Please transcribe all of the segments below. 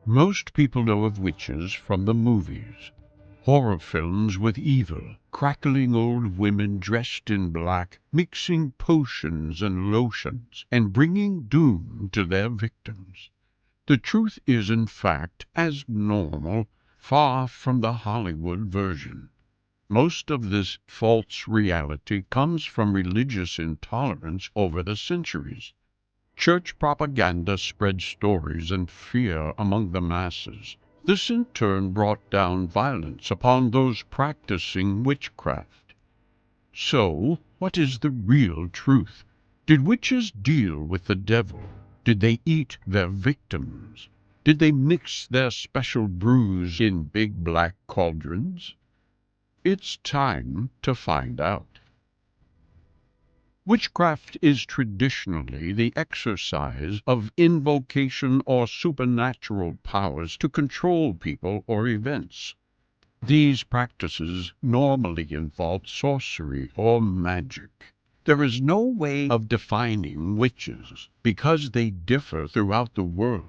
Most people know of witches from the movies. Horror films with evil, crackling old women dressed in black, mixing potions and lotions, and bringing doom to their victims. The truth is, in fact, as normal, far from the Hollywood version. Most of this false reality comes from religious intolerance over the centuries. Church propaganda spread stories and fear among the masses. This in turn brought down violence upon those practicing witchcraft. So, what is the real truth? Did witches deal with the devil? Did they eat their victims? Did they mix their special brews in big black cauldrons? It's time to find out. Witchcraft is traditionally the exercise of invocation or supernatural powers to control people or events. These practices normally involve sorcery or magic. There is no way of defining witches because they differ throughout the world.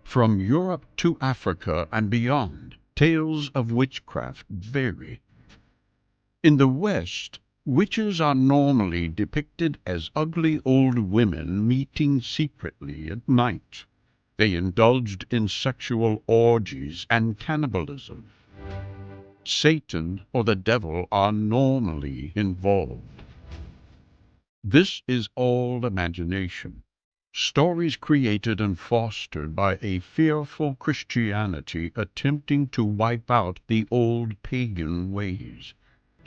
From Europe to Africa and beyond, tales of witchcraft vary. In the West, witches are normally depicted as ugly old women meeting secretly at night. They indulged in sexual orgies and cannibalism. Satan or the devil are normally involved. This is all imagination. Stories created and fostered by a fearful Christianity attempting to wipe out the old pagan ways.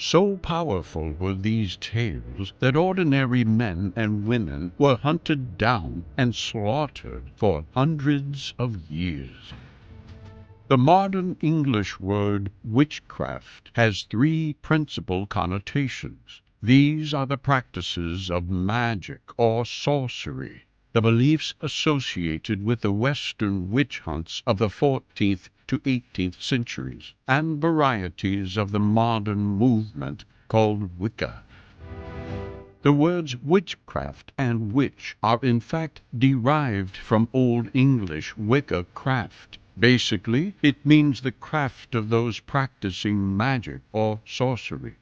So powerful were these tales that ordinary men and women were hunted down and slaughtered for hundreds of years. The modern English word witchcraft has three principal connotations. These are the practices of magic or sorcery, the beliefs associated with the Western witch hunts of the 14th to 18th centuries, and varieties of the modern movement called Wicca. The words witchcraft and witch are in fact derived from Old English Wicca craft. Basically, it means the craft of those practicing magic or sorcery.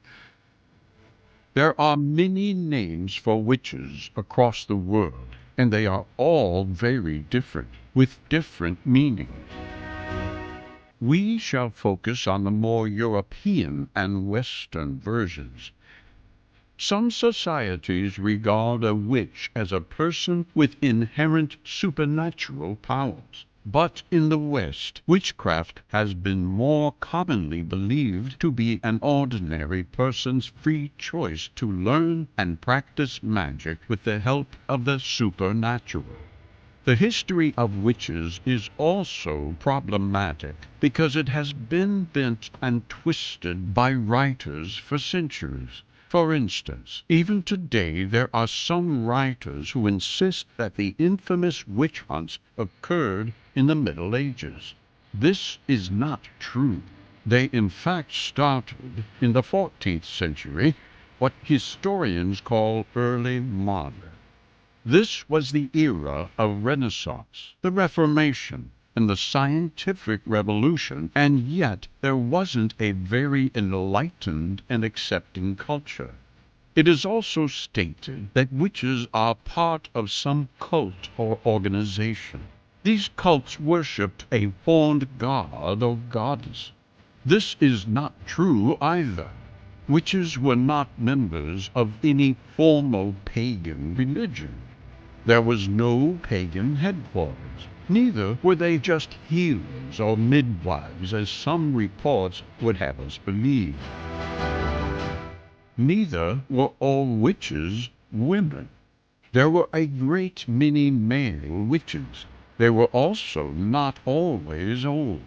There are many names for witches across the world, and they are all very different, with different meanings. We shall focus on the more European and Western versions. Some societies regard a witch as a person with inherent supernatural powers. But in the West, witchcraft has been more commonly believed to be an ordinary person's free choice to learn and practice magic with the help of the supernatural. The history of witches is also problematic because it has been bent and twisted by writers for centuries. For instance, even today there are some writers who insist that the infamous witch hunts occurred in the Middle Ages. This is not true. They in fact started in the 14th century, what historians call early modern. This was the era of Renaissance, the Reformation, and the scientific revolution, and yet there wasn't a very enlightened and accepting culture. It is also stated that witches are part of some cult or organization. These cults worshipped a horned god or goddess. This is not true either. Witches were not members of any formal pagan religion. There was no pagan headquarters. Neither were they just healers or midwives, as some reports would have us believe. Neither were all witches women. There were a great many male witches. They were also not always old.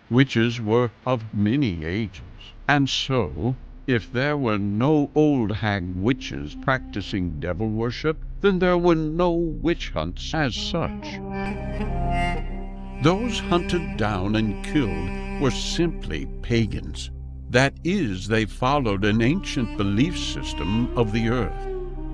Witches were of many ages, and so, if there were no old hag witches practicing devil worship, then there were no witch hunts as such. Those hunted down and killed were simply pagans. That is, they followed an ancient belief system of the earth.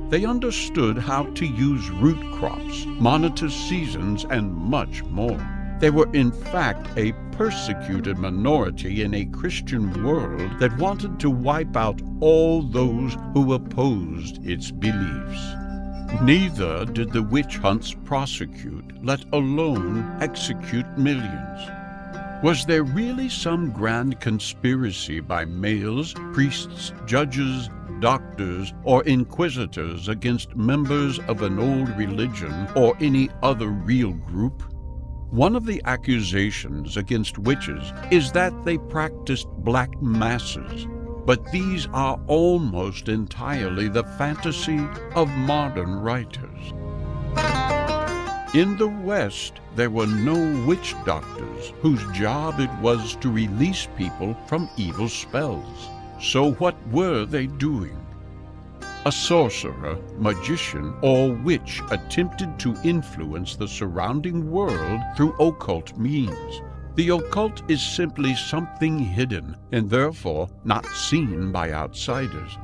They understood how to use root crops, monitor seasons, and much more. They were in fact a persecuted minority in a Christian world that wanted to wipe out all those who opposed its beliefs. Neither did the witch hunts prosecute, let alone execute millions. Was there really some grand conspiracy by males, priests, judges, doctors, or inquisitors against members of an old religion or any other real group? One of the accusations against witches is that they practiced black masses, but these are almost entirely the fantasy of modern writers. In the West, there were no witch doctors whose job it was to release people from evil spells. So what were they doing? A sorcerer, magician, or witch attempted to influence the surrounding world through occult means. The occult is simply something hidden and therefore not seen by outsiders.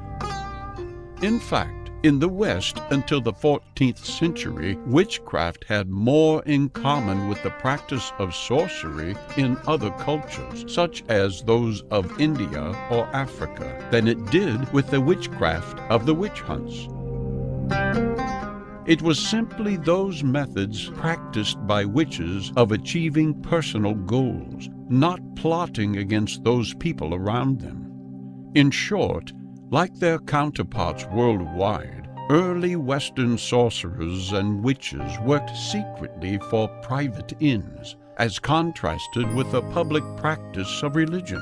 In fact, in the West, until the 14th century, witchcraft had more in common with the practice of sorcery in other cultures, such as those of India or Africa, than it did with the witchcraft of the witch hunts. It was simply those methods practiced by witches of achieving personal goals, not plotting against those people around them. In short, like their counterparts worldwide, early Western sorcerers and witches worked secretly for private ends, as contrasted with the public practice of religion.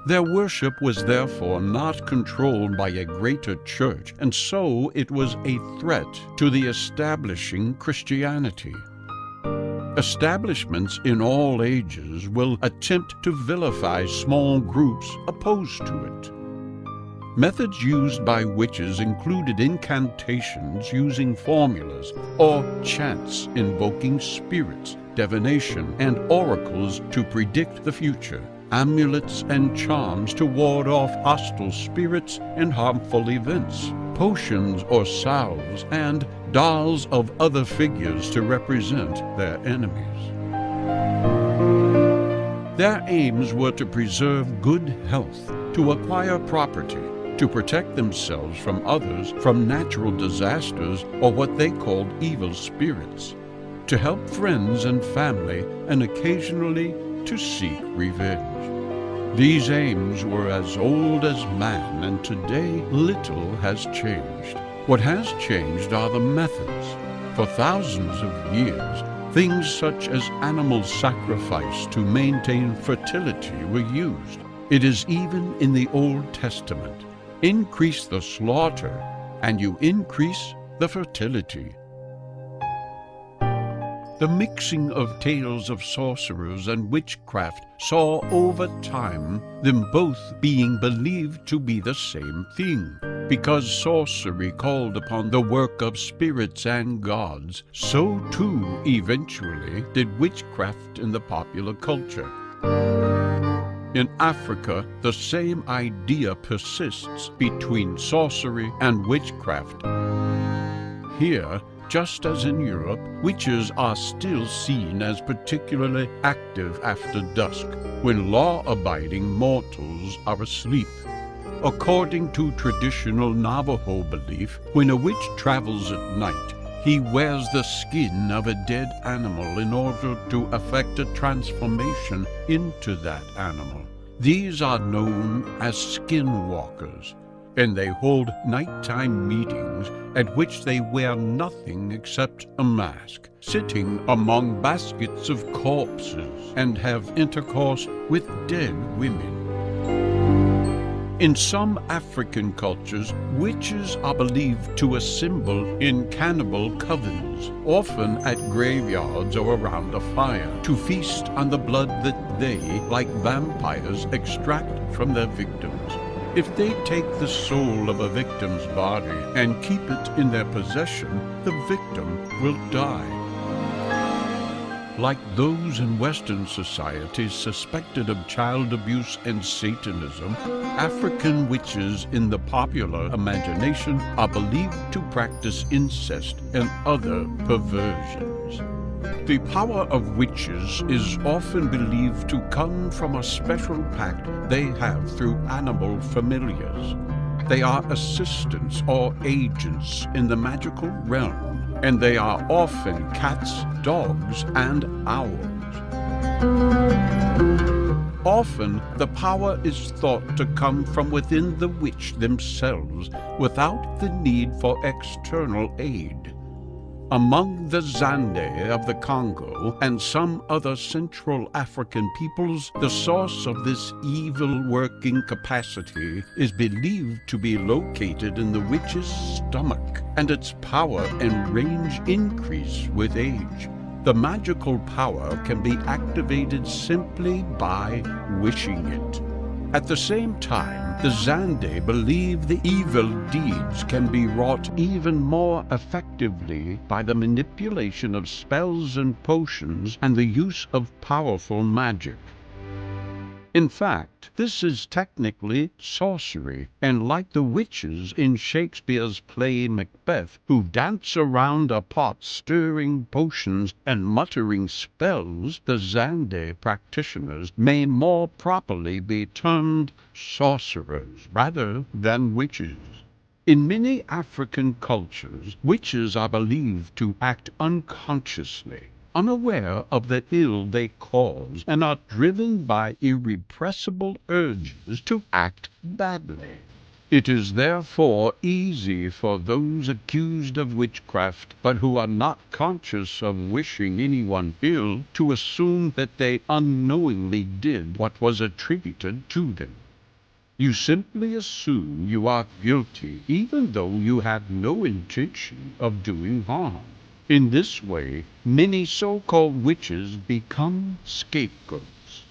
Their worship was therefore not controlled by a greater church, and so it was a threat to the establishing Christianity. Establishments in all ages will attempt to vilify small groups opposed to it. Methods used by witches included incantations using formulas or chants invoking spirits, divination, and oracles to predict the future, amulets and charms to ward off hostile spirits and harmful events, potions or salves, and dolls of other figures to represent their enemies. Their aims were to preserve good health, to acquire property, to protect themselves from others, from natural disasters or what they called evil spirits, to help friends and family, and occasionally to seek revenge. These aims were as old as man, and today little has changed. What has changed are the methods. For thousands of years, things such as animal sacrifice to maintain fertility were used. It is even in the Old Testament. Increase the slaughter, and you increase the fertility. The mixing of tales of sorcerers and witchcraft saw over time them both being believed to be the same thing. Because sorcery called upon the work of spirits and gods, so too eventually did witchcraft in the popular culture. In Africa, the same idea persists between sorcery and witchcraft. Here, just as in Europe, witches are still seen as particularly active after dusk, when law-abiding mortals are asleep. According to traditional Navajo belief, when a witch travels at night, he wears the skin of a dead animal in order to effect a transformation into that animal. These are known as skinwalkers, and they hold nighttime meetings at which they wear nothing except a mask, sitting among baskets of corpses, and have intercourse with dead women. In some African cultures, witches are believed to assemble in cannibal covens, often at graveyards or around a fire, to feast on the blood that they, like vampires, extract from their victims. If they take the soul of a victim's body and keep it in their possession, the victim will die. Like those in Western societies suspected of child abuse and Satanism, African witches in the popular imagination are believed to practice incest and other perversions. The power of witches is often believed to come from a special pact they have through animal familiars. They are assistants or agents in the magical realm, and they are often cats, dogs, and owls. Often, the power is thought to come from within the witch themselves without the need for external aid. Among the Zande of the Congo and some other Central African peoples, the source of this evil working capacity is believed to be located in the witch's stomach, and its power and range increase with age. The magical power can be activated simply by wishing it. At the same time, the Zande believe the evil deeds can be wrought even more effectively by the manipulation of spells and potions and the use of powerful magic. In fact, this is technically sorcery, and like the witches in Shakespeare's play Macbeth, who dance around a pot stirring potions and muttering spells, the Zande practitioners may more properly be termed sorcerers rather than witches. In many African cultures, witches are believed to act unconsciously, unaware of the ill they cause, and are driven by irrepressible urges to act badly. It is therefore easy for those accused of witchcraft, but who are not conscious of wishing anyone ill, to assume that they unknowingly did what was attributed to them. You simply assume you are guilty, even though you had no intention of doing harm. In this way, many so-called witches become scapegoats.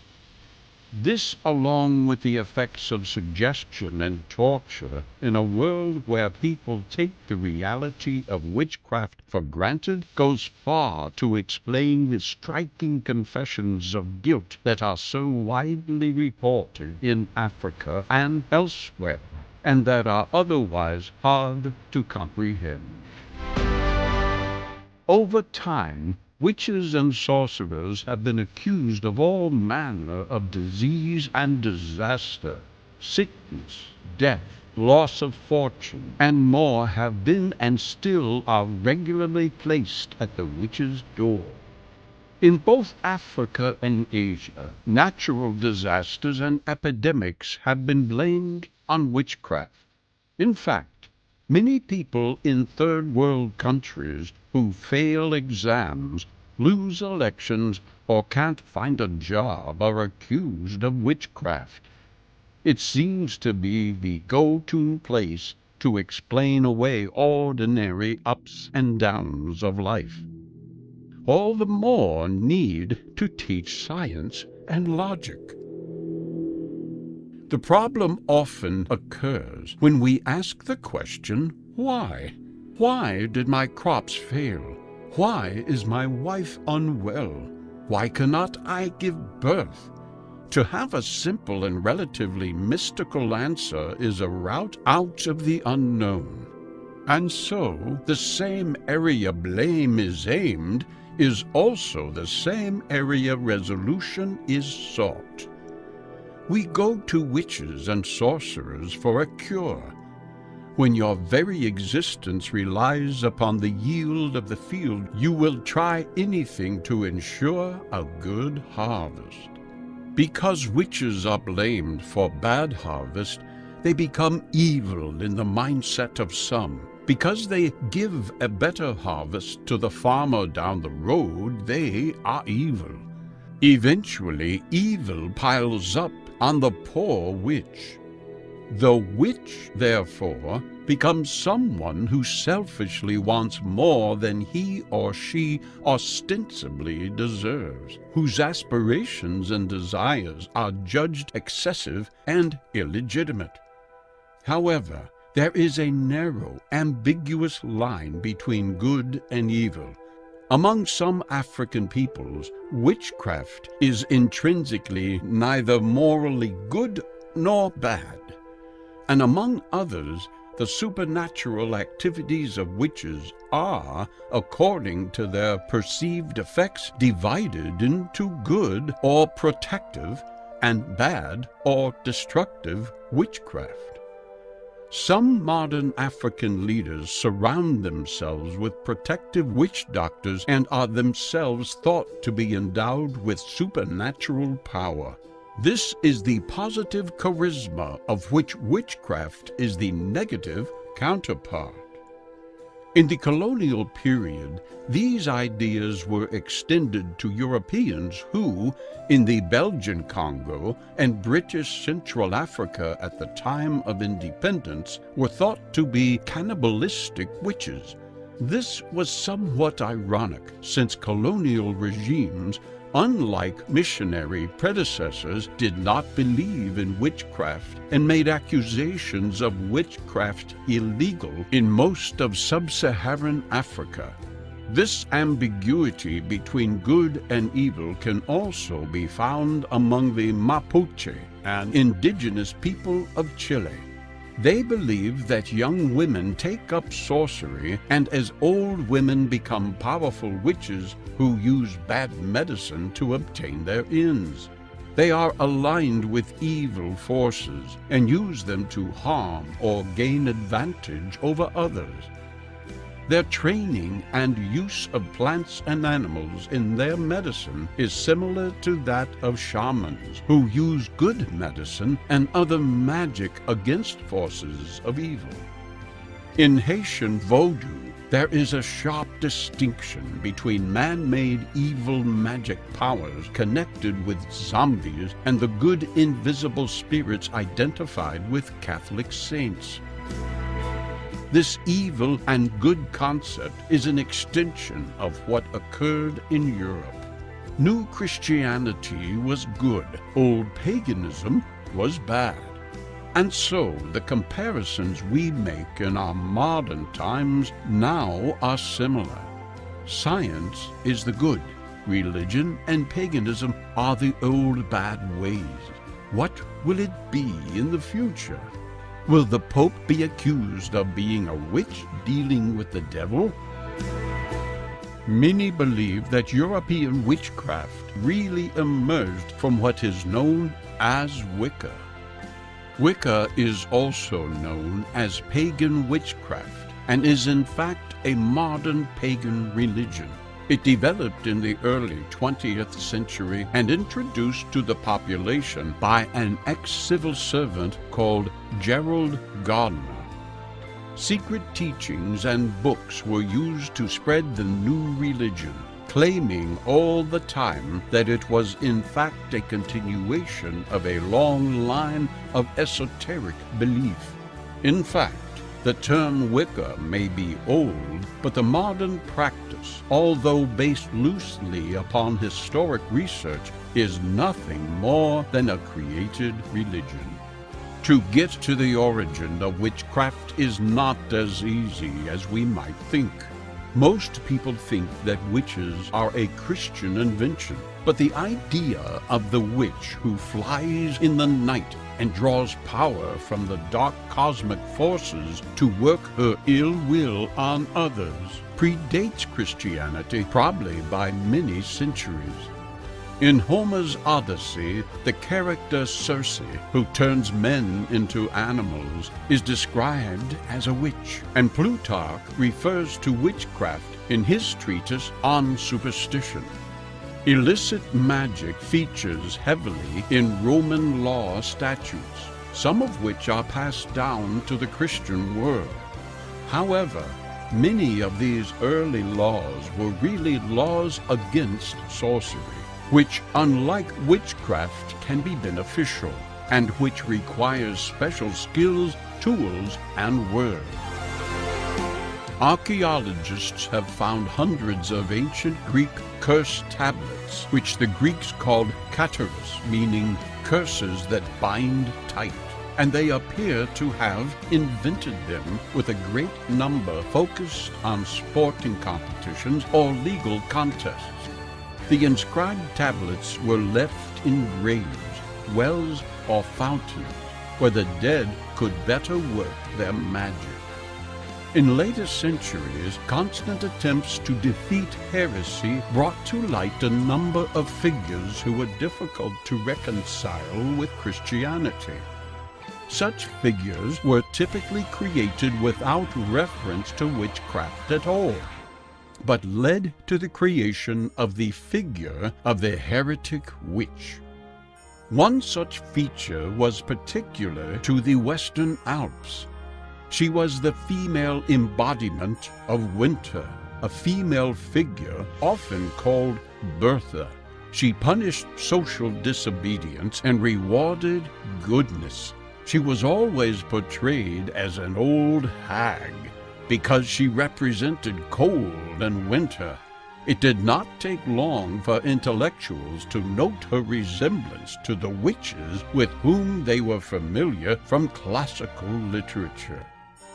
This, along with the effects of suggestion and torture in a world where people take the reality of witchcraft for granted, goes far to explain the striking confessions of guilt that are so widely reported in Africa and elsewhere, and that are otherwise hard to comprehend. Over time, witches and sorcerers have been accused of all manner of disease and disaster. Sickness, death, loss of fortune, and more have been and still are regularly placed at the witch's door. In both Africa and Asia, natural disasters and epidemics have been blamed on witchcraft. In fact, many people in third world countries who fail exams, lose elections, or can't find a job are accused of witchcraft. It seems to be the go-to place to explain away ordinary ups and downs of life. All the more need to teach science and logic. The problem often occurs when we ask the question, why? Why did my crops fail? Why is my wife unwell? Why cannot I give birth? To have a simple and relatively mystical answer is a route out of the unknown. And so, the same area blame is aimed is also the same area resolution is sought. We go to witches and sorcerers for a cure. When your very existence relies upon the yield of the field, you will try anything to ensure a good harvest. Because witches are blamed for bad harvest, they become evil in the mindset of some. Because they give a better harvest to the farmer down the road, they are evil. Eventually, evil piles up on the poor witch. The witch, therefore, becomes someone who selfishly wants more than he or she ostensibly deserves, whose aspirations and desires are judged excessive and illegitimate. However, there is a narrow, ambiguous line between good and evil. Among some African peoples, witchcraft is intrinsically neither morally good nor bad. And among others, The supernatural activities of witches are, according to their perceived effects, divided into good or protective and bad or destructive witchcraft. Some modern African leaders surround themselves with protective witch doctors and are themselves thought to be endowed with supernatural power. This is the positive charisma of which witchcraft is the negative counterpart. In the colonial period, these ideas were extended to Europeans who, in the Belgian Congo and British Central Africa at the time of independence, were thought to be cannibalistic witches. This was somewhat ironic, since colonial regimes, unlike missionary predecessors, did not believe in witchcraft and made accusations of witchcraft illegal in most of sub-Saharan Africa. This ambiguity between good and evil can also be found among the Mapuche, an indigenous people of Chile. They believe that young women take up sorcery, and as old women become powerful witches who use bad medicine to obtain their ends. They are aligned with evil forces and use them to harm or gain advantage over others. Their training and use of plants and animals in their medicine is similar to that of shamans, who use good medicine and other magic against forces of evil. In Haitian Vodou, there is a sharp distinction between man-made evil magic powers connected with zombies and the good invisible spirits identified with Catholic saints. This evil and good concept is an extension of what occurred in Europe. New Christianity was good, old paganism was bad. And so the comparisons we make in our modern times now are similar. Science is the good, religion and paganism are the old bad ways. What will it be in the future? Will the Pope be accused of being a witch dealing with the devil? Many believe that European witchcraft really emerged from what is known as Wicca. Wicca is also known as pagan witchcraft and is in fact a modern pagan religion. It developed in the early 20th century and introduced to the population by an ex-civil servant called Gerald Gardner. Secret teachings and books were used to spread the new religion, claiming all the time that it was in fact a continuation of a long line of esoteric belief. In fact, the term Wicca may be old, but the modern practice, although based loosely upon historic research, is nothing more than a created religion. To get to the origin of witchcraft is not as easy as we might think. Most people think that witches are a Christian invention, but the idea of the witch who flies in the night and draws power from the dark cosmic forces to work her ill will on others predates Christianity probably by many centuries. In Homer's Odyssey, the character Circe, who turns men into animals, is described as a witch, and Plutarch refers to witchcraft in his treatise on superstition. Illicit magic features heavily in Roman law statutes, some of which are passed down to the Christian world. However, many of these early laws were really laws against sorcery, which, unlike witchcraft, can be beneficial, and which requires special skills, tools, and words. Archaeologists have found hundreds of ancient Greek curse tablets, which the Greeks called kataras, meaning curses that bind tight, and they appear to have invented them with a great number focused on sporting competitions or legal contests. The inscribed tablets were left in graves, wells, or fountains, where the dead could better work their magic. In later centuries, constant attempts to defeat heresy brought to light a number of figures who were difficult to reconcile with Christianity. Such figures were typically created without reference to witchcraft at all, but led to the creation of the figure of the heretic witch. One such feature was particular to the Western Alps. She was the female embodiment of winter, a female figure often called Bertha. She punished social disobedience and rewarded goodness. She was always portrayed as an old hag because she represented cold and winter. It did not take long for intellectuals to note her resemblance to the witches with whom they were familiar from classical literature.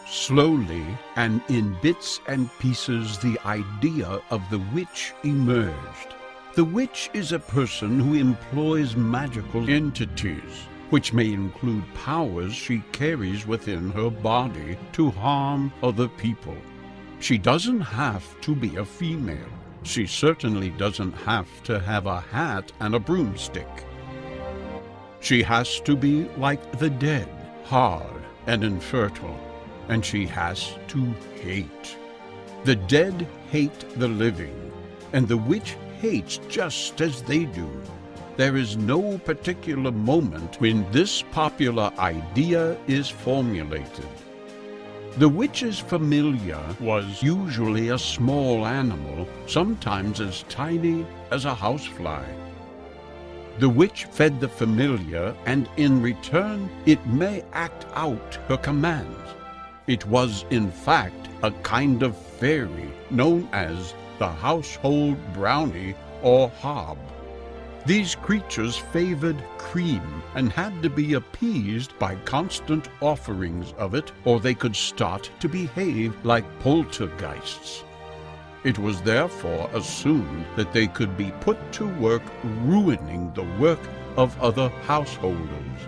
Slowly, and in bits and pieces, the idea of the witch emerged. The witch is a person who employs magical entities, which may include powers she carries within her body to harm other people. She doesn't have to be a female. She certainly doesn't have to have a hat and a broomstick. She has to be like the dead, hard and infertile, and she has to hate. The dead hate the living, and the witch hates just as they do. There is no particular moment when this popular idea is formulated. The witch's familiar was usually a small animal, sometimes as tiny as a housefly. The witch fed the familiar, and in return it may act out her commands. It was, in fact, a kind of fairy known as the household brownie or hob. These creatures favored cream and had to be appeased by constant offerings of it, or they could start to behave like poltergeists. It was therefore assumed that they could be put to work ruining the work of other householders.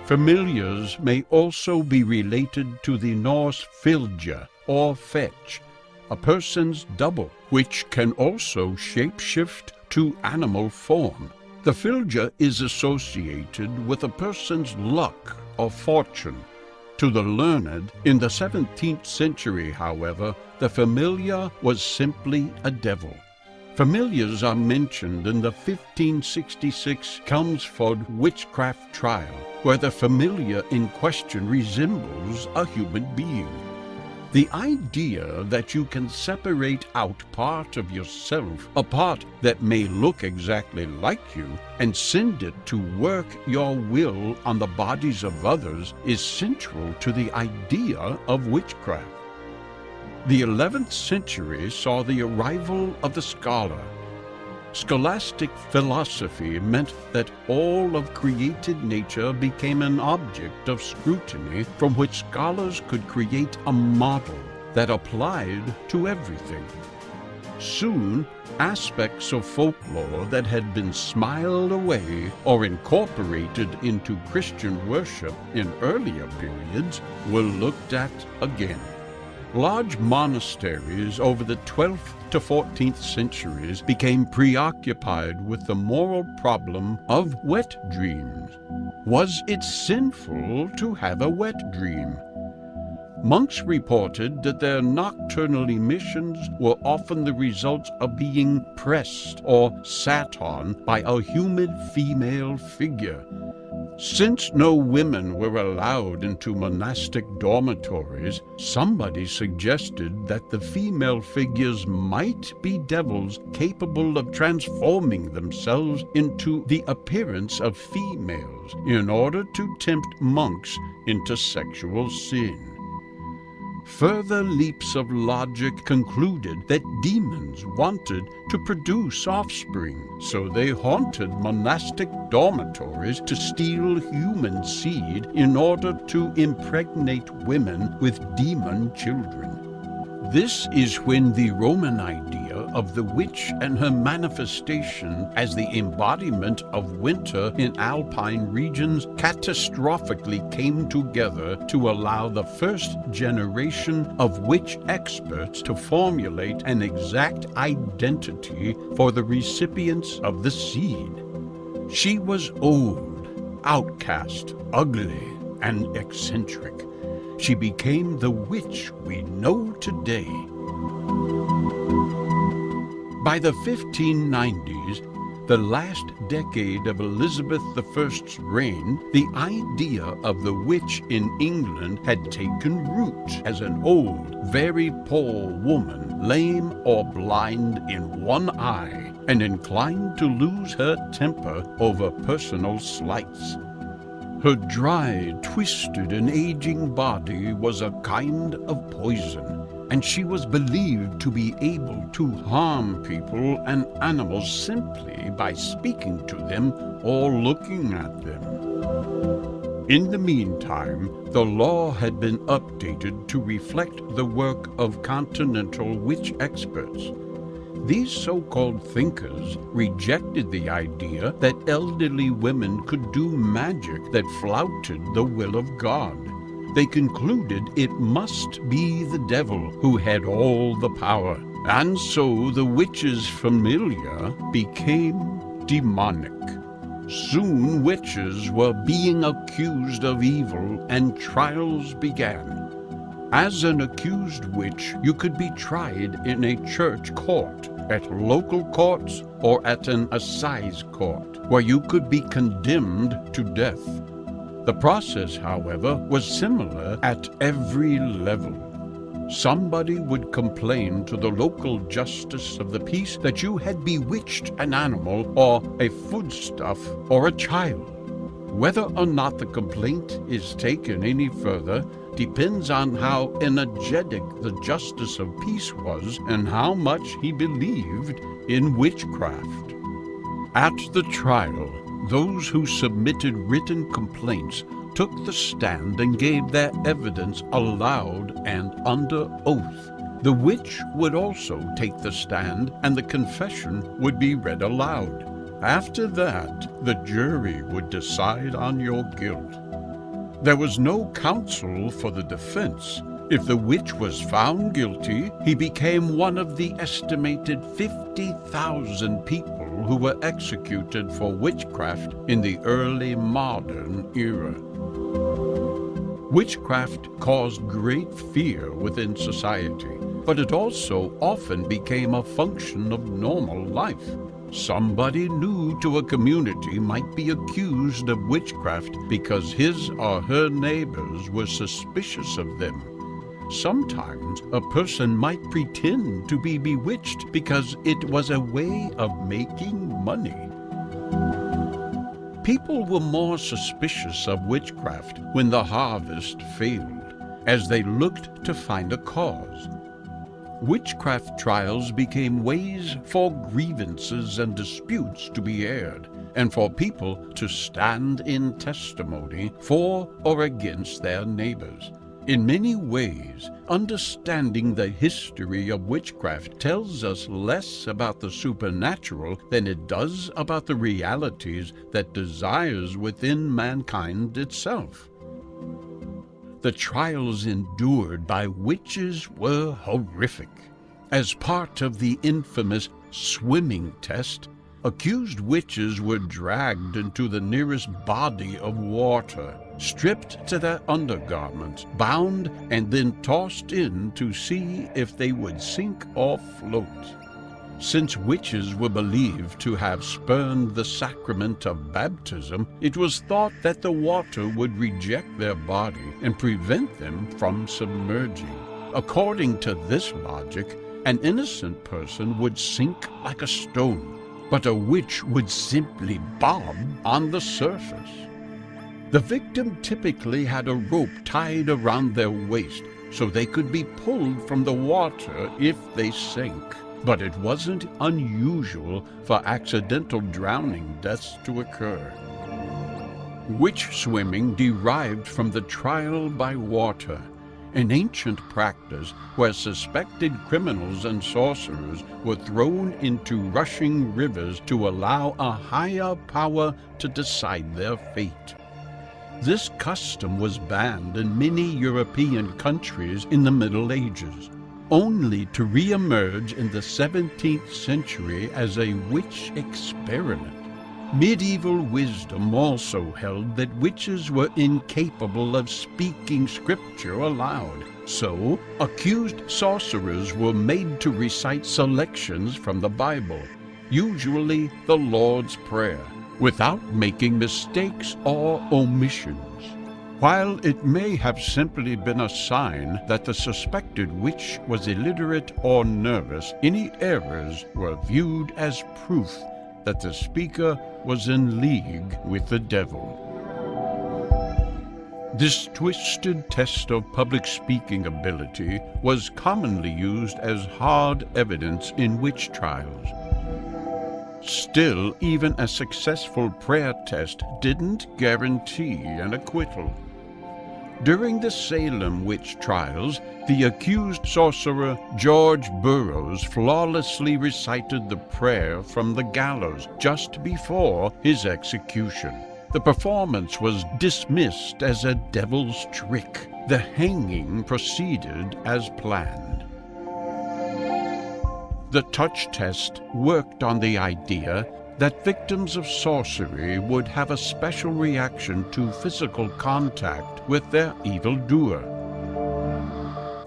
Familiars may also be related to the Norse fylgja or fetch, a person's double, which can also shapeshift to animal form. The fylgja is associated with a person's luck or fortune. To the learned, in the 17th century, however, the familiar was simply a devil. Familiars are mentioned in the 1566 Chelmsford witchcraft trial, where the familiar in question resembles a human being. The idea that you can separate out part of yourself, a part that may look exactly like you, and send it to work your will on the bodies of others is central to the idea of witchcraft. The 11th century saw the arrival of the scholar. Scholastic philosophy meant that all of created nature became an object of scrutiny from which scholars could create a model that applied to everything. Soon, aspects of folklore that had been smiled away or incorporated into Christian worship in earlier periods were looked at again. Large monasteries over the 12th to 14th centuries became preoccupied with the moral problem of wet dreams. Was it sinful to have a wet dream? Monks reported that their nocturnal emissions were often the result of being pressed or sat on by a humid female figure. Since no women were allowed into monastic dormitories, somebody suggested that the female figures might be devils capable of transforming themselves into the appearance of females in order to tempt monks into sexual sin. Further leaps of logic concluded that demons wanted to produce offspring, so they haunted monastic dormitories to steal human seed in order to impregnate women with demon children. This is when the Roman idea of the witch and her manifestation as the embodiment of winter in alpine regions catastrophically came together to allow the first generation of witch experts to formulate an exact identity for the recipients of the seed. She was old, outcast, ugly, and eccentric. She became the witch we know today. By the 1590s, the last decade of Elizabeth I's reign, the idea of the witch in England had taken root as an old, very poor woman, lame or blind in one eye, and inclined to lose her temper over personal slights. Her dry, twisted, and aging body was a kind of poison, and she was believed to be able to harm people and animals simply by speaking to them or looking at them. In the meantime, the law had been updated to reflect the work of continental witch experts. These so-called thinkers rejected the idea that elderly women could do magic that flouted the will of God. They concluded it must be the devil who had all the power, and so the witch's familia became demonic. Soon witches were being accused of evil, and trials began. As an accused witch, you could be tried in a church court, at local courts, or at an assize court, where you could be condemned to death. The process, however, was similar at every level. Somebody would complain to the local justice of the peace that you had bewitched an animal or a foodstuff or a child. Whether or not the complaint is taken any further depends on how energetic the justice of peace was and how much he believed in witchcraft. At the trial, those who submitted written complaints took the stand and gave their evidence aloud and under oath. The witch would also take the stand, and the confession would be read aloud. After that, the jury would decide on your guilt. There was no counsel for the defense. If the witch was found guilty, he became one of the estimated 50,000 people who were executed for witchcraft in the early modern era. Witchcraft caused great fear within society, but it also often became a function of normal life. Somebody new to a community might be accused of witchcraft because his or her neighbors were suspicious of them. Sometimes a person might pretend to be bewitched because it was a way of making money. People were more suspicious of witchcraft when the harvest failed, as they looked to find a cause. Witchcraft trials became ways for grievances and disputes to be aired, and for people to stand in testimony for or against their neighbors. In many ways, understanding the history of witchcraft tells us less about the supernatural than it does about the realities that desires within mankind itself. The trials endured by witches were horrific. As part of the infamous swimming test, accused witches were dragged into the nearest body of water, stripped to their undergarments, bound, and then tossed in to see if they would sink or float. Since witches were believed to have spurned the sacrament of baptism, it was thought that the water would reject their body and prevent them from submerging. According to this logic, an innocent person would sink like a stone, but a witch would simply bob on the surface. The victim typically had a rope tied around their waist so they could be pulled from the water if they sank. But it wasn't unusual for accidental drowning deaths to occur. Witch swimming derived from the trial by water. an ancient practice where suspected criminals and sorcerers were thrown into rushing rivers to allow a higher power to decide their fate. This custom was banned in many European countries in the Middle Ages, only to re-emerge in the 17th century as a witch experiment. Medieval wisdom also held that witches were incapable of speaking scripture aloud, so accused sorcerers were made to recite selections from the Bible, usually the Lord's Prayer, without making mistakes or omissions. While it may have simply been a sign that the suspected witch was illiterate or nervous, any errors were viewed as proof that the speaker was in league with the devil. This twisted test of public speaking ability was commonly used as hard evidence in witch trials. Still, even a successful prayer test didn't guarantee an acquittal. During the Salem witch trials, the accused sorcerer George Burroughs flawlessly recited the prayer from the gallows just before his execution. The performance was dismissed as a devil's trick. The hanging proceeded as planned. The touch test worked on the idea that victims of sorcery would have a special reaction to physical contact with their evildoer.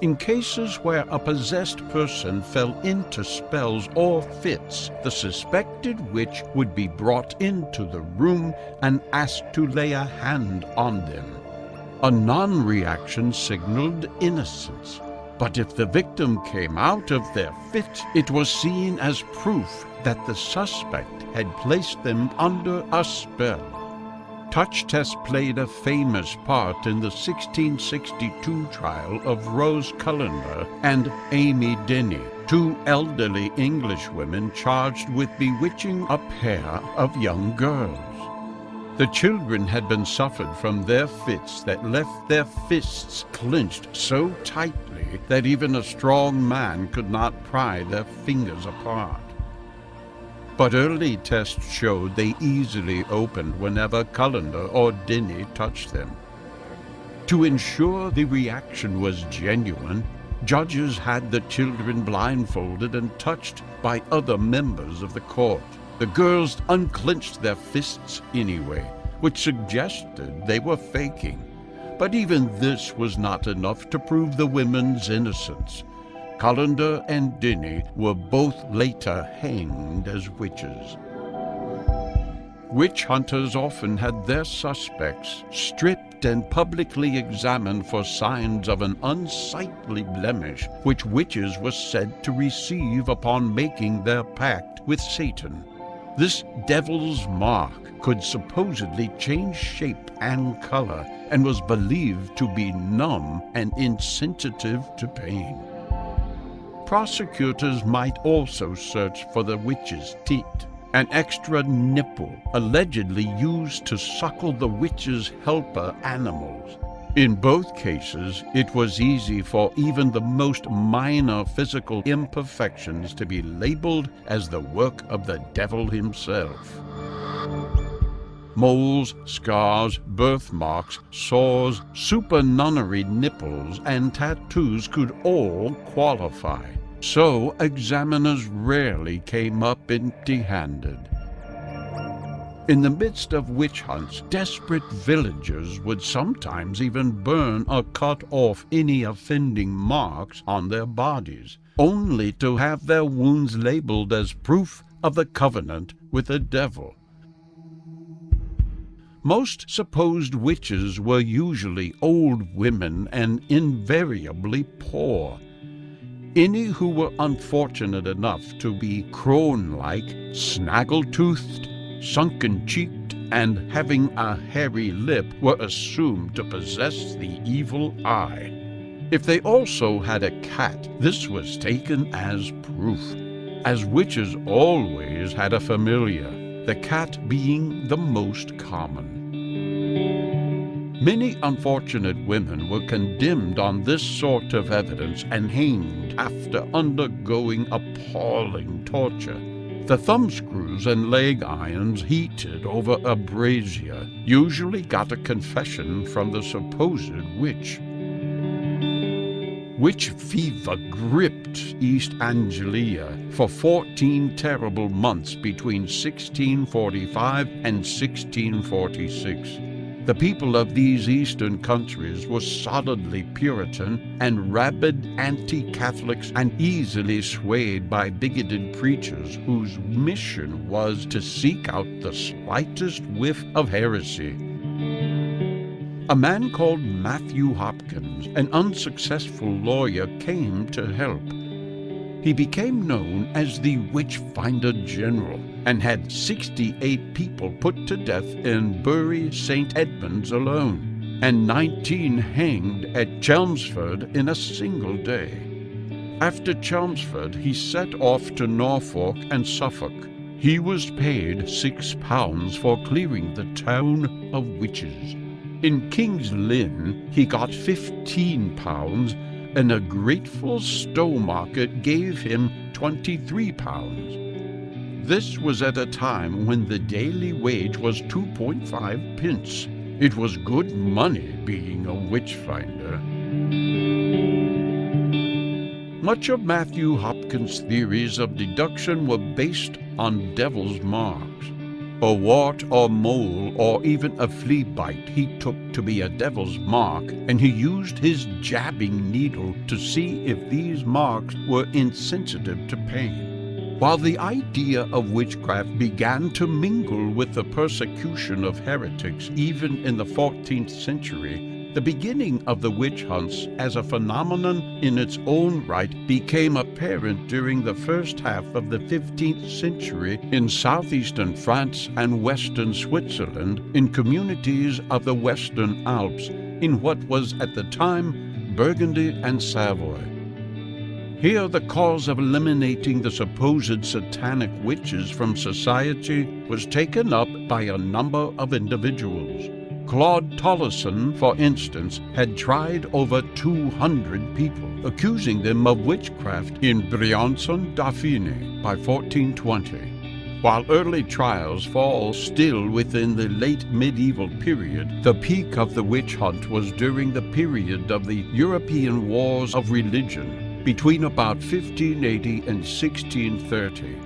In cases where a possessed person fell into spells or fits, the suspected witch would be brought into the room and asked to lay a hand on them. A non-reaction signaled innocence. But if the victim came out of their fit, it was seen as proof that the suspect had placed them under a spell. Touch tests played a famous part in the 1662 trial of Rose Cullender and Amy Denny, two elderly English women charged with bewitching a pair of young girls. The children had been suffered from their fits that left their fists clenched so tightly that even a strong man could not pry their fingers apart. But early tests showed they easily opened whenever Cullender or Denny touched them. To ensure the reaction was genuine, judges had the children blindfolded and touched by other members of the court. The girls unclenched their fists anyway, which suggested they were faking. But even this was not enough to prove the women's innocence. Cullender and Denny were both later hanged as witches. Witch hunters often had their suspects stripped and publicly examined for signs of an unsightly blemish which witches were said to receive upon making their pact with Satan. This devil's mark could supposedly change shape and color and was believed to be numb and insensitive to pain. Prosecutors might also search for the witch's teat, an extra nipple allegedly used to suckle the witch's helper animals. In both cases, it was easy for even the most minor physical imperfections to be labeled as the work of the devil himself. Moles, scars, birthmarks, sores, supernunnery nipples, and tattoos could all qualify. So examiners rarely came up empty-handed. In the midst of witch hunts, desperate villagers would sometimes even burn or cut off any offending marks on their bodies, only to have their wounds labeled as proof of the covenant with the devil. Most supposed witches were usually old women and invariably poor. Any who were unfortunate enough to be crone-like, snaggle-toothed, sunken-cheeked, and having a hairy lip were assumed to possess the evil eye. If they also had a cat, this was taken as proof, as witches always had a familiar, the cat being the most common. Many unfortunate women were condemned on this sort of evidence and hanged after undergoing appalling torture. The thumbscrews and leg irons heated over a brazier usually got a confession from the supposed witch. Witch fever gripped East Anglia for 14 terrible months between 1645 and 1646. The people of these eastern countries were solidly Puritan and rabid anti-Catholics and easily swayed by bigoted preachers whose mission was to seek out the slightest whiff of heresy. A man called Matthew Hopkins, an unsuccessful lawyer, came to help. He became known as the Witchfinder General and had 68 people put to death in Bury St. Edmunds alone, and 19 hanged at Chelmsford in a single day. After Chelmsford, he set off to Norfolk and Suffolk. He was paid £6 for clearing the town of witches. In King's Lynn, he got £15, and a grateful Stowmarket gave him £23. This was at a time when the daily wage was 2.5 pence. It was good money being a witchfinder. Much of Matthew Hopkins' theories of deduction were based on devil's marks. A wart or mole or even a flea bite he took to be a devil's mark, and he used his jabbing needle to see if these marks were insensitive to pain. While the idea of witchcraft began to mingle with the persecution of heretics even in the 14th century, the beginning of the witch hunts as a phenomenon in its own right became apparent during the first half of the 15th century in southeastern France and western Switzerland, in communities of the Western Alps, in what was at the time Burgundy and Savoy. Here the cause of eliminating the supposed satanic witches from society was taken up by a number of individuals. Claude Tolleson, for instance, had tried over 200 people, accusing them of witchcraft in Briançon, Dauphine, by 1420. While early trials fall still within the late medieval period, the peak of the witch hunt was during the period of the European Wars of Religion, between about 1580 and 1630.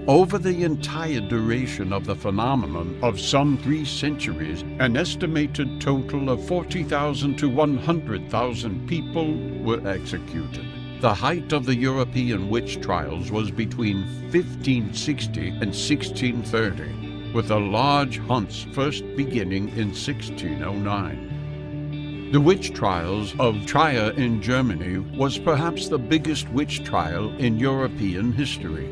Over the entire duration of the phenomenon of some 3 centuries, an estimated total of 40,000 to 100,000 people were executed. The height of the European witch trials was between 1560 and 1630, with the large hunts first beginning in 1609. The witch trials of Trier in Germany was perhaps the biggest witch trial in European history.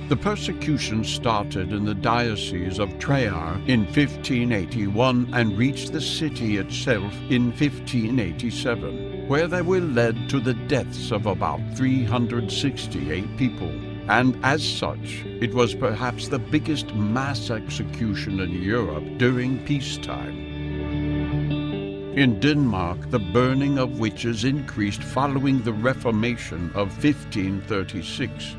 The persecution started in the Diocese of Trier in 1581 and reached the city itself in 1587, where they were led to the deaths of about 368 people. And as such, it was perhaps the biggest mass execution in Europe during peacetime. In Denmark, the burning of witches increased following the Reformation of 1536.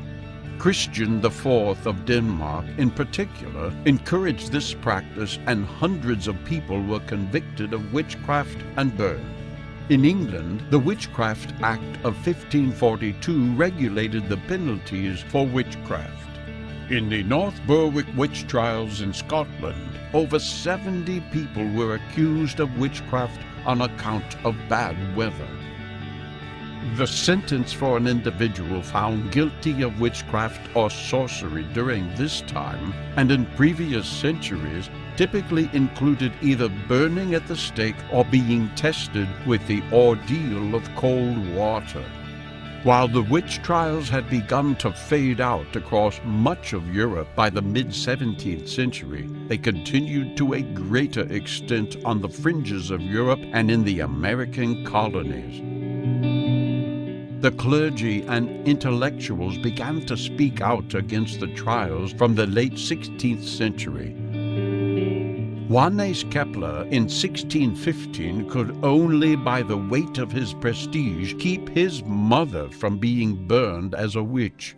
Christian IV of Denmark, in particular, encouraged this practice, and hundreds of people were convicted of witchcraft and burned. In England, the Witchcraft Act of 1542 regulated the penalties for witchcraft. In the North Berwick witch trials in Scotland, over 70 people were accused of witchcraft on account of bad weather. The sentence for an individual found guilty of witchcraft or sorcery during this time and in previous centuries typically included either burning at the stake or being tested with the ordeal of cold water. While the witch trials had begun to fade out across much of Europe by the mid-17th century, they continued to a greater extent on the fringes of Europe and in the American colonies. The clergy and intellectuals began to speak out against the trials from the late 16th century. Johannes Kepler in 1615 could only by the weight of his prestige keep his mother from being burned as a witch.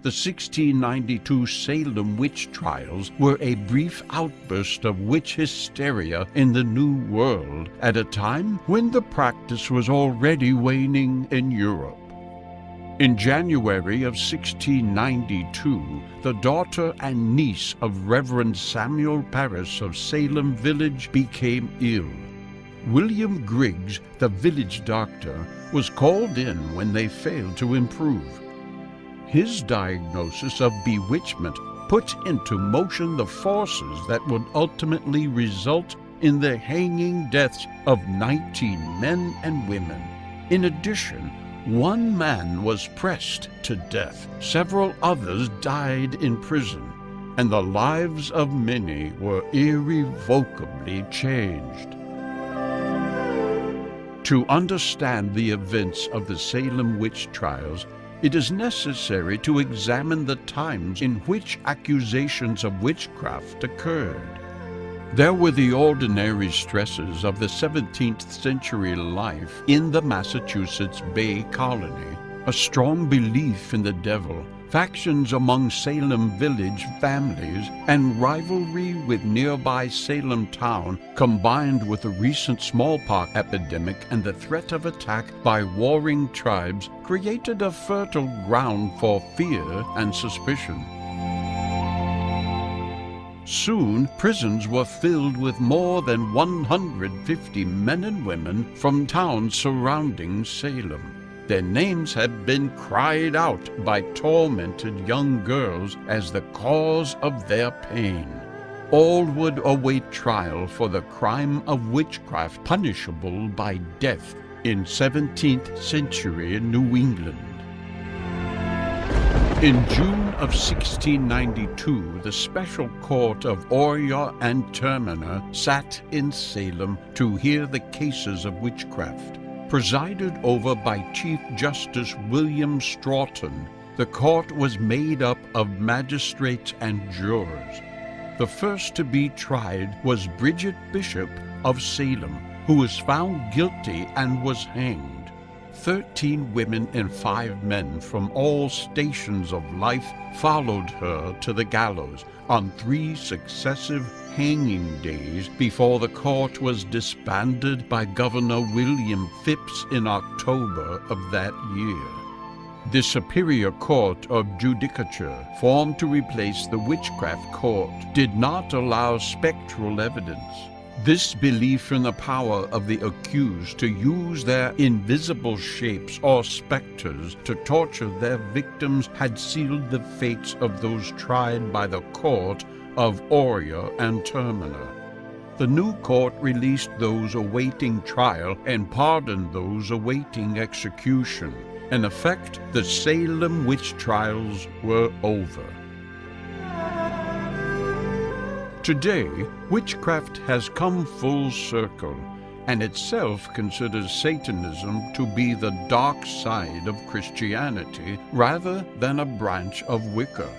The 1692 Salem witch trials were a brief outburst of witch hysteria in the New World at a time when the practice was already waning in Europe. In January of 1692, the daughter and niece of Reverend Samuel Parris of Salem Village became ill. William Griggs, the village doctor, was called in when they failed to improve. His diagnosis of bewitchment put into motion the forces that would ultimately result in the hanging deaths of 19 men and women. In addition, one man was pressed to death, several others died in prison, and the lives of many were irrevocably changed. To understand the events of the Salem witch trials, it is necessary to examine the times in which accusations of witchcraft occurred. There were the ordinary stresses of the 17th century life in the Massachusetts Bay Colony, a strong belief in the devil, factions among Salem village families, and rivalry with nearby Salem town, combined with the recent smallpox epidemic and the threat of attack by warring tribes, created a fertile ground for fear and suspicion. Soon, prisons were filled with more than 150 men and women from towns surrounding Salem. Their names had been cried out by tormented young girls as the cause of their pain. All would await trial for the crime of witchcraft punishable by death in 17th century New England. In June of 1692, the Special Court of Oria and Termina sat in Salem to hear the cases of witchcraft. Presided over by Chief Justice William Stroughton, the court was made up of magistrates and jurors. The first to be tried was Bridget Bishop of Salem, who was found guilty and was hanged. 13 women and 5 men from all stations of life followed her to the gallows on 3 successive hanging days before the court was disbanded by Governor William Phipps in October of that year. The Superior Court of Judicature, formed to replace the Witchcraft Court, did not allow spectral evidence. This belief in the power of the accused to use their invisible shapes or specters to torture their victims had sealed the fates of those tried by the court of Oria and Termina. The new court released those awaiting trial and pardoned those awaiting execution. In effect, the Salem witch trials were over. Today, witchcraft has come full circle, and itself considers Satanism to be the dark side of Christianity rather than a branch of Wicca.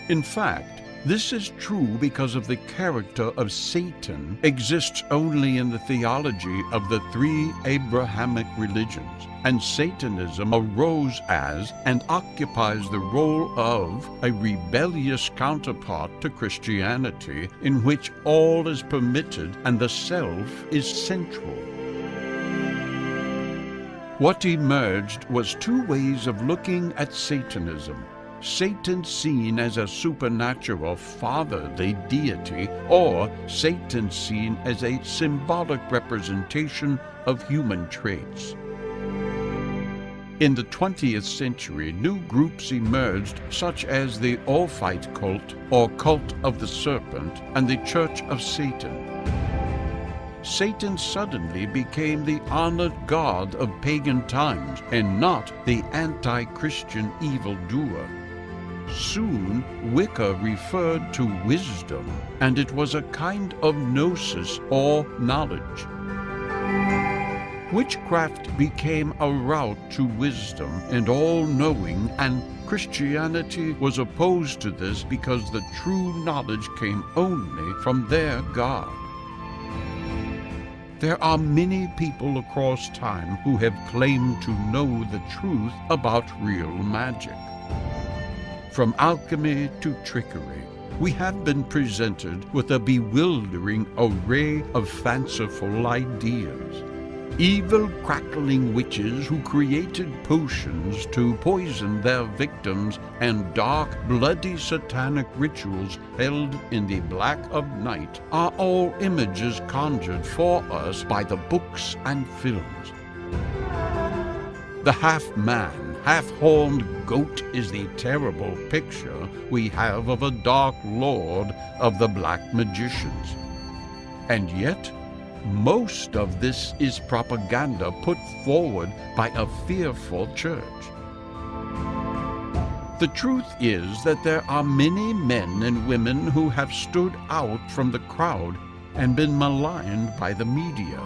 In fact, this is true because of the character of Satan exists only in the theology of the 3 Abrahamic religions, and Satanism arose as and occupies the role of a rebellious counterpart to Christianity, in which all is permitted and the self is central. What emerged was 2 ways of looking at Satanism. Satan seen as a supernatural fatherly deity, or Satan seen as a symbolic representation of human traits. In the 20th century, new groups emerged such as the Ophite cult, or Cult of the Serpent, and the Church of Satan. Satan suddenly became the honored god of pagan times and not the anti-Christian evildoer. Soon, Wicca referred to wisdom, and it was a kind of gnosis or knowledge. Witchcraft became a route to wisdom and all-knowing, and Christianity was opposed to this because the true knowledge came only from their God. There are many people across time who have claimed to know the truth about real magic. From alchemy to trickery, we have been presented with a bewildering array of fanciful ideas. Evil, crackling witches who created potions to poison their victims, and dark, bloody satanic rituals held in the black of night are all images conjured for us by the books and films. The half-man, half-horned goat is the terrible picture we have of a dark lord of the black magicians. And yet, most of this is propaganda put forward by a fearful church. The truth is that there are many men and women who have stood out from the crowd and been maligned by the media.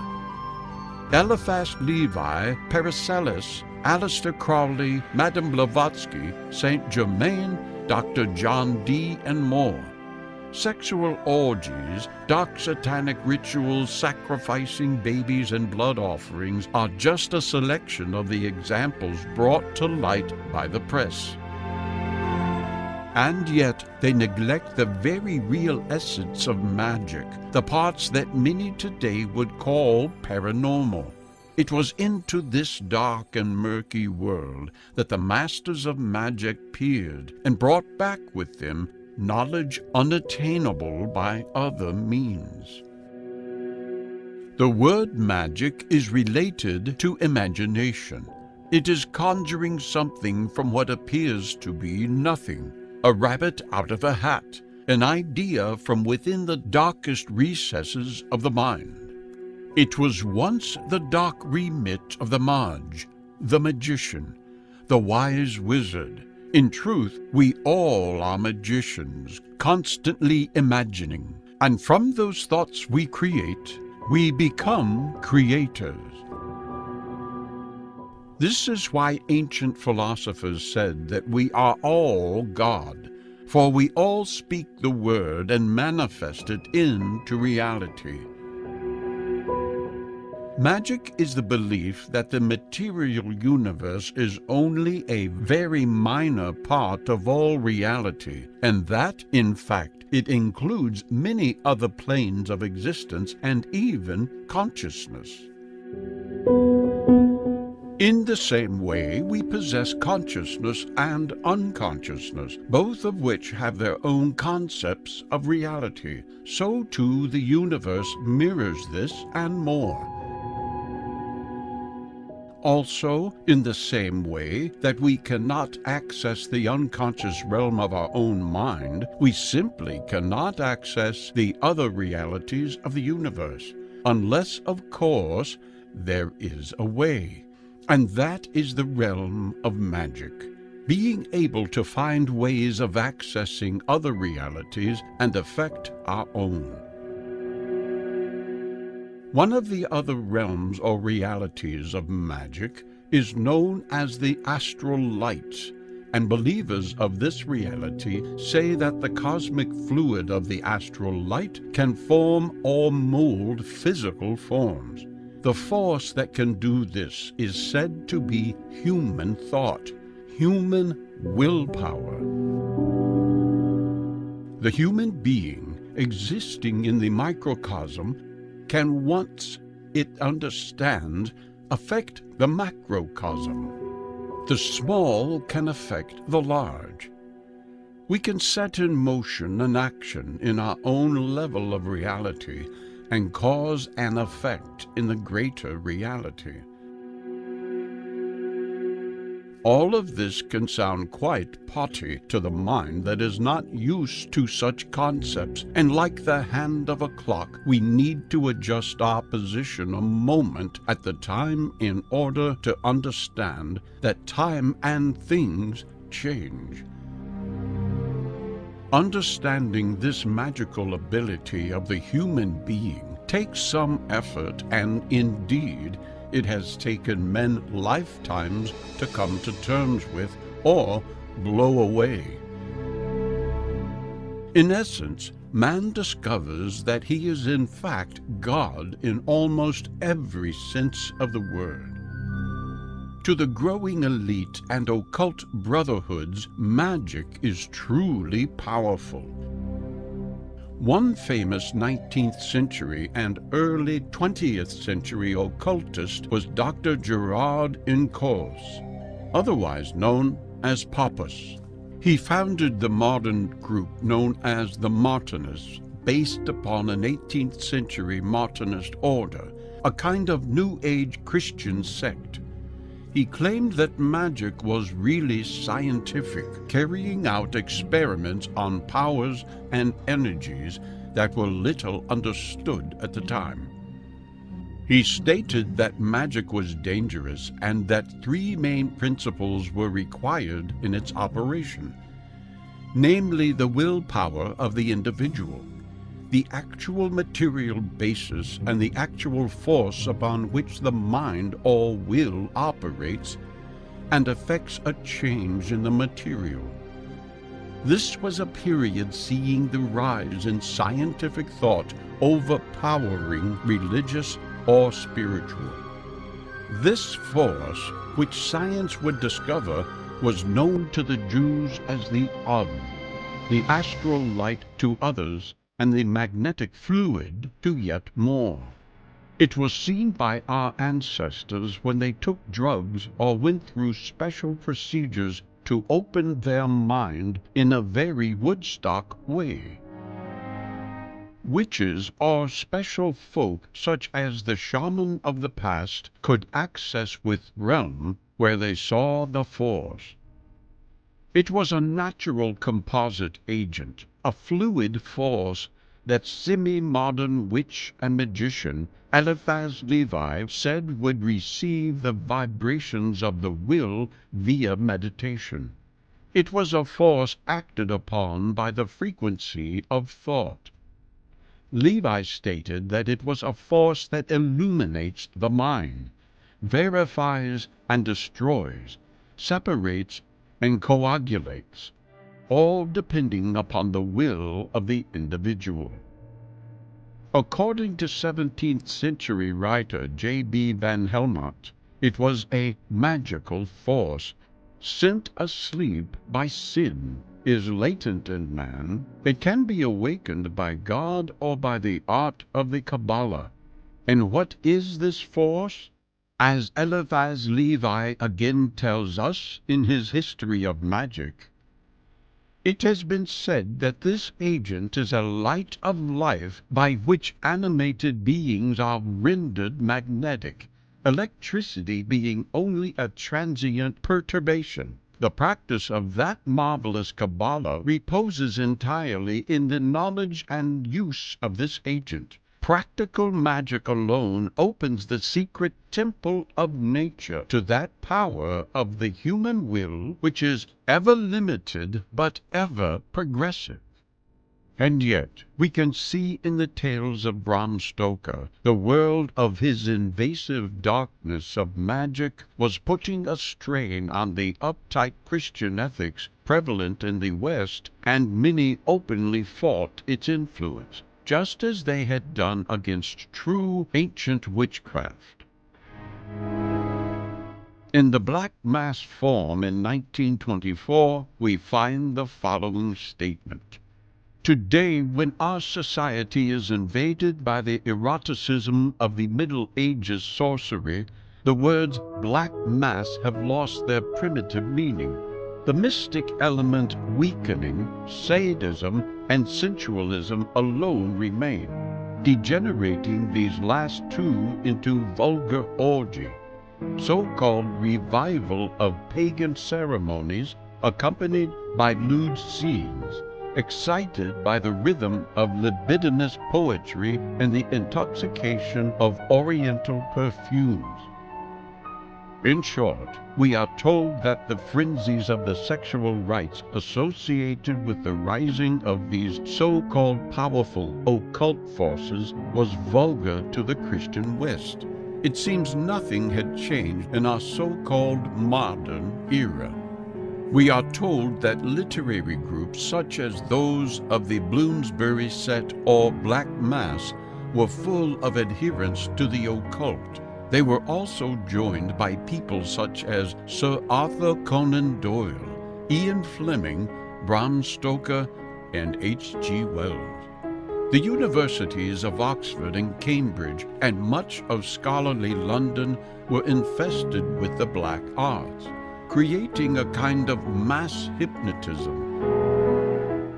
Eliphas Levi, Paracelsus, Aleister Crowley, Madame Blavatsky, Saint Germain, Dr. John Dee, and more. Sexual orgies, dark satanic rituals, sacrificing babies, and blood offerings are just a selection of the examples brought to light by the press. And yet they neglect the very real essence of magic, the parts that many today would call paranormal. It was into this dark and murky world that the masters of magic peered and brought back with them knowledge unattainable by other means. The word magic is related to imagination. It is conjuring something from what appears to be nothing, a rabbit out of a hat, an idea from within the darkest recesses of the mind. It was once the dark remit of the mage, the magician, the wise wizard. In truth, we all are magicians, constantly imagining, and from those thoughts we create, we become creators. This is why ancient philosophers said that we are all God, for we all speak the word and manifest it into reality. Magic is the belief that the material universe is only a very minor part of all reality, and that, in fact, it includes many other planes of existence and even consciousness. In the same way, we possess consciousness and unconsciousness, both of which have their own concepts of reality. So too the universe mirrors this and more. Also, in the same way that we cannot access the unconscious realm of our own mind, we simply cannot access the other realities of the universe, unless, of course, there is a way. And that is the realm of magic, being able to find ways of accessing other realities and affect our own. One of the other realms or realities of magic is known as the astral light, and believers of this reality say that the cosmic fluid of the astral light can form or mold physical forms. The force that can do this is said to be human thought, human willpower. The human being existing in the microcosm can, once it understands, affect the macrocosm. The small can affect the large. We can set in motion an action in our own level of reality and cause an effect in the greater reality. All of this can sound quite potty to the mind that is not used to such concepts, and like the hand of a clock, we need to adjust our position a moment at the time in order to understand that time and things change. Understanding this magical ability of the human being takes some effort, and indeed, it has taken men lifetimes to come to terms with or blow away. In essence, man discovers that he is in fact God in almost every sense of the word. To the growing elite and occult brotherhoods, magic is truly powerful. One famous 19th century and early 20th century occultist was Dr. Gerard Incourse, otherwise known as Pappus. He founded the modern group known as the Martinists, based upon an 18th century Martinist order, a kind of New Age Christian sect. He claimed that magic was really scientific, carrying out experiments on powers and energies that were little understood at the time. He stated that magic was dangerous and that three main principles were required in its operation, namely the willpower of the individual, the actual material basis and the actual force upon which the mind or will operates and affects a change in the material. This was a period seeing the rise in scientific thought overpowering religious or spiritual. This force, which science would discover, was known to the Jews as the the astral light to others, and the magnetic fluid to yet more. It was seen by our ancestors when they took drugs or went through special procedures to open their mind in a very Woodstock way. Witches or special folk such as the shaman of the past could access with realm where they saw the force. It was a natural composite agent, a fluid force that semi-modern witch and magician Eliphas Levi said would receive the vibrations of the will via meditation. It was a force acted upon by the frequency of thought. Levi stated that it was a force that illuminates the mind, verifies and destroys, separates and coagulates, all depending upon the will of the individual. According to 17th century writer J.B. Van Helmont, it was a magical force, sent asleep by sin, is latent in man. It can be awakened by God or by the art of the Kabbalah. And what is this force? As Eliphas Levi again tells us in his History of Magic, it has been said that this agent is a light of life by which animated beings are rendered magnetic, electricity being only a transient perturbation. The practice of that marvelous Kabbalah reposes entirely in the knowledge and use of this agent. Practical magic alone opens the secret temple of nature to that power of the human will which is ever limited but ever progressive. And yet we can see in the tales of Bram Stoker the world of his invasive darkness of magic was putting a strain on the uptight Christian ethics prevalent in the West, and many openly fought its influence, just as they had done against true ancient witchcraft. In the Black Mass form in 1924, we find the following statement. Today, when our society is invaded by the eroticism of the Middle Ages sorcery, the words Black Mass have lost their primitive meaning. The mystic element weakening, sadism, and sensualism alone remain, degenerating these last two into vulgar orgy. So-called revival of pagan ceremonies accompanied by lewd scenes, excited by the rhythm of libidinous poetry and the intoxication of oriental perfumes. In short, we are told that the frenzies of the sexual rites associated with the rising of these so-called powerful occult forces was vulgar to the Christian West. It seems nothing had changed in our so-called modern era. We are told that literary groups such as those of the Bloomsbury Set or Black Mass were full of adherents to the occult. They were also joined by people such as Sir Arthur Conan Doyle, Ian Fleming, Bram Stoker, and H.G. Wells. The universities of Oxford and Cambridge and much of scholarly London were infested with the black arts, creating a kind of mass hypnotism.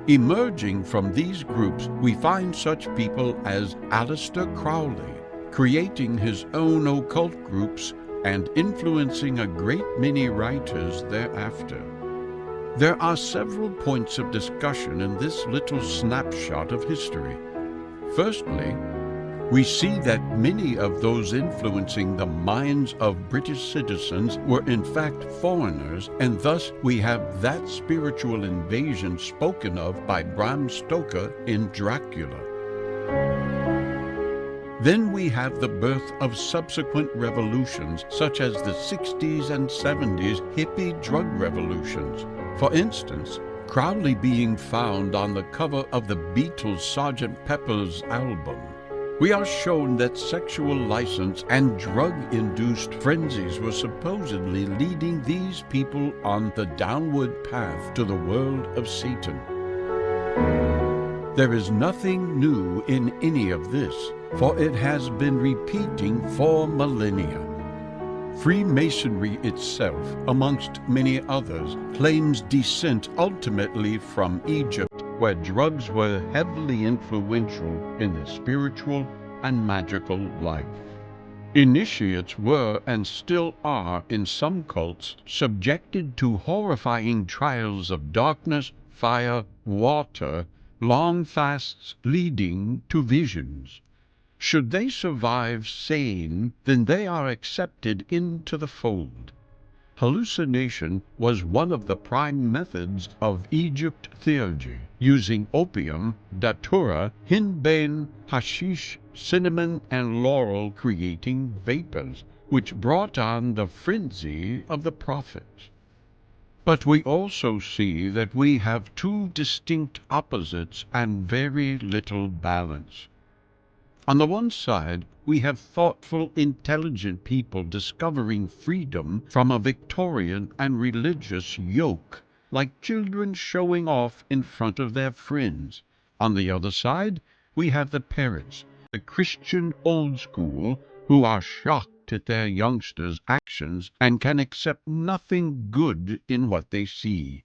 Emerging from these groups, we find such people as Aleister Crowley, creating his own occult groups and influencing a great many writers thereafter. There are several points of discussion in this little snapshot of history. Firstly, we see that many of those influencing the minds of British citizens were in fact foreigners, and thus we have that spiritual invasion spoken of by Bram Stoker in Dracula. Then we have the birth of subsequent revolutions, such as the 60s and 70s hippie drug revolutions. For instance, Crowley being found on the cover of the Beatles' Sgt. Pepper's album. We are shown that sexual license and drug-induced frenzies were supposedly leading these people on the downward path to the world of Satan. There is nothing new in any of this, for it has been repeating for millennia. Freemasonry itself, amongst many others, claims descent ultimately from Egypt, where drugs were heavily influential in the spiritual and magical life. Initiates were and still are in some cults subjected to horrifying trials of darkness, fire, water, long fasts leading to visions. Should they survive sane, then they are accepted into the fold. Hallucination was one of the prime methods of Egypt theurgy, using opium, datura, henbane, hashish, cinnamon, and laurel, creating vapors, which brought on the frenzy of the prophets. But we also see that we have two distinct opposites and very little balance. On the one side, we have thoughtful, intelligent people discovering freedom from a Victorian and religious yoke, like children showing off in front of their friends. On the other side, we have the parents, the Christian old school, who are shocked at their youngsters' actions and can accept nothing good in what they see.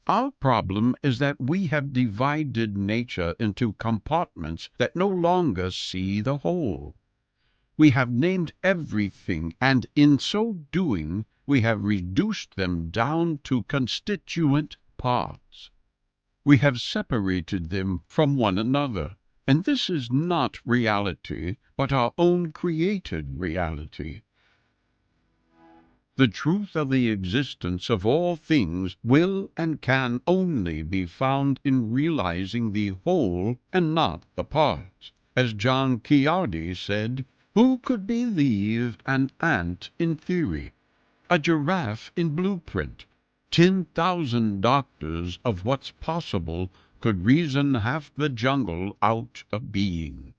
Our problem is that we have divided nature into compartments that no longer see the whole. We have named everything, and in so doing we have reduced them down to constituent parts. We have separated them from one another, and this is not reality, but our own created reality. The truth of the existence of all things will and can only be found in realizing the whole and not the parts. As John Ciardi said, who could believe an ant in theory, a giraffe in blueprint? 10,000 doctors of what's possible could reason half the jungle out of being.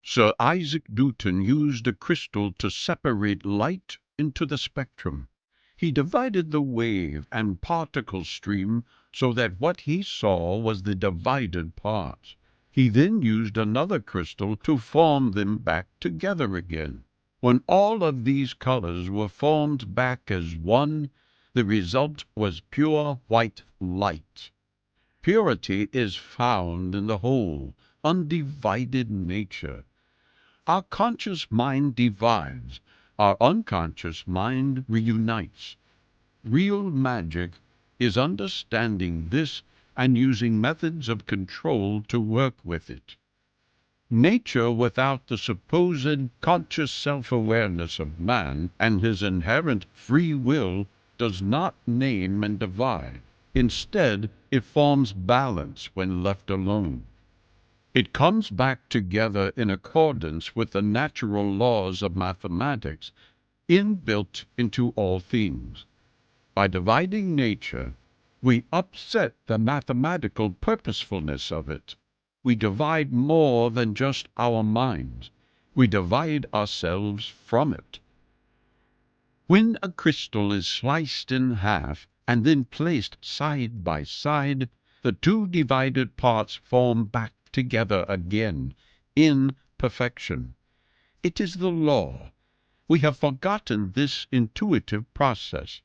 Sir Isaac Newton used a crystal to separate light into the spectrum. He divided the wave and particle stream so that what he saw was the divided parts. He then used another crystal to form them back together again. When all of these colors were formed back as one, the result was pure white light. Purity is found in the whole, undivided nature. Our conscious mind divides, our unconscious mind reunites. Real magic is understanding this and using methods of control to work with it. Nature, without the supposed conscious self-awareness of man and his inherent free will, does not name and divide. Instead, it forms balance when left alone. It comes back together in accordance with the natural laws of mathematics, inbuilt into all things. By dividing nature, we upset the mathematical purposefulness of it. We divide more than just our minds. We divide ourselves from it. When a crystal is sliced in half and then placed side by side, the two divided parts form back together again in perfection. It is the law. We have forgotten this intuitive process.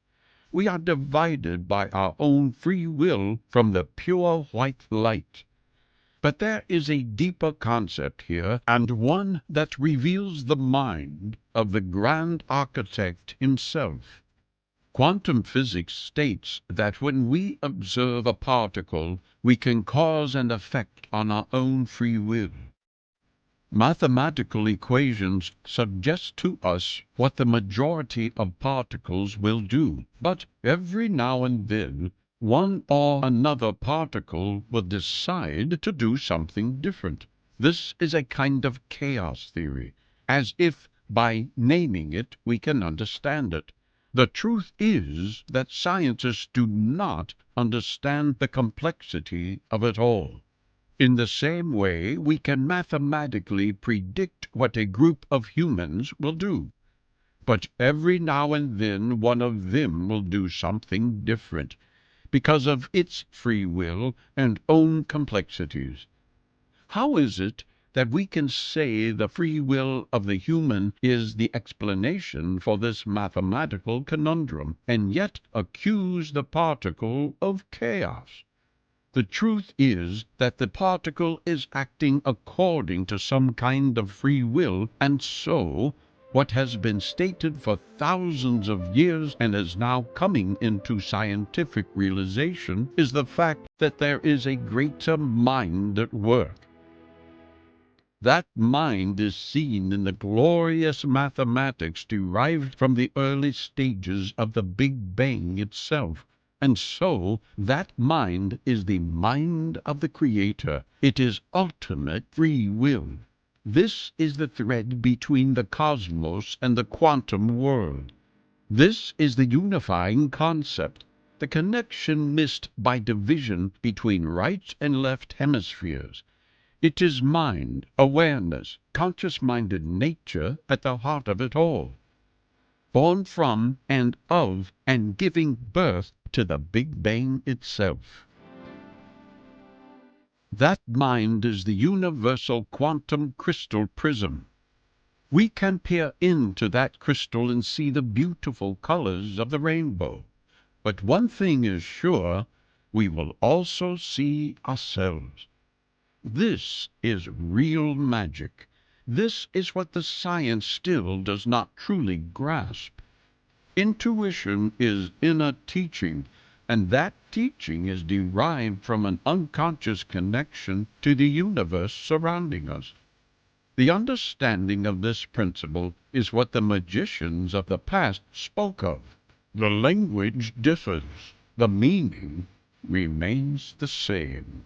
We are divided by our own free will from the pure white light. But there is a deeper concept here, and one that reveals the mind of the grand architect himself. Quantum physics states that when we observe a particle, we can cause and effect on our own free will. Mathematical equations suggest to us what the majority of particles will do, but every now and then one or another particle will decide to do something different. This is a kind of chaos theory, as if by naming it we can understand it. The truth is that scientists do not understand the complexity of it all. In the same way, we can mathematically predict what a group of humans will do. But every now and then one of them will do something different, because of its free will and own complexities. How is it that we can say the free will of the human is the explanation for this mathematical conundrum, and yet accuse the particle of chaos? The truth is that the particle is acting according to some kind of free will, and so what has been stated for thousands of years and is now coming into scientific realization is the fact that there is a greater mind at work. That mind is seen in the glorious mathematics derived from the early stages of the Big Bang itself. And so that mind is the mind of the Creator. It is ultimate free will. This is the thread between the cosmos and the quantum world. This is the unifying concept, the connection missed by division between right and left hemispheres. It is mind, awareness, conscious-minded nature at the heart of it all, born from and of and giving birth to the Big Bang itself. That mind is the universal quantum crystal prism. We can peer into that crystal and see the beautiful colors of the rainbow. But one thing is sure, we will also see ourselves. This is real magic. This is what the science still does not truly grasp. Intuition is inner teaching, and that teaching is derived from an unconscious connection to the universe surrounding us. The understanding of this principle is what the magicians of the past spoke of. The language differs, the meaning remains the same.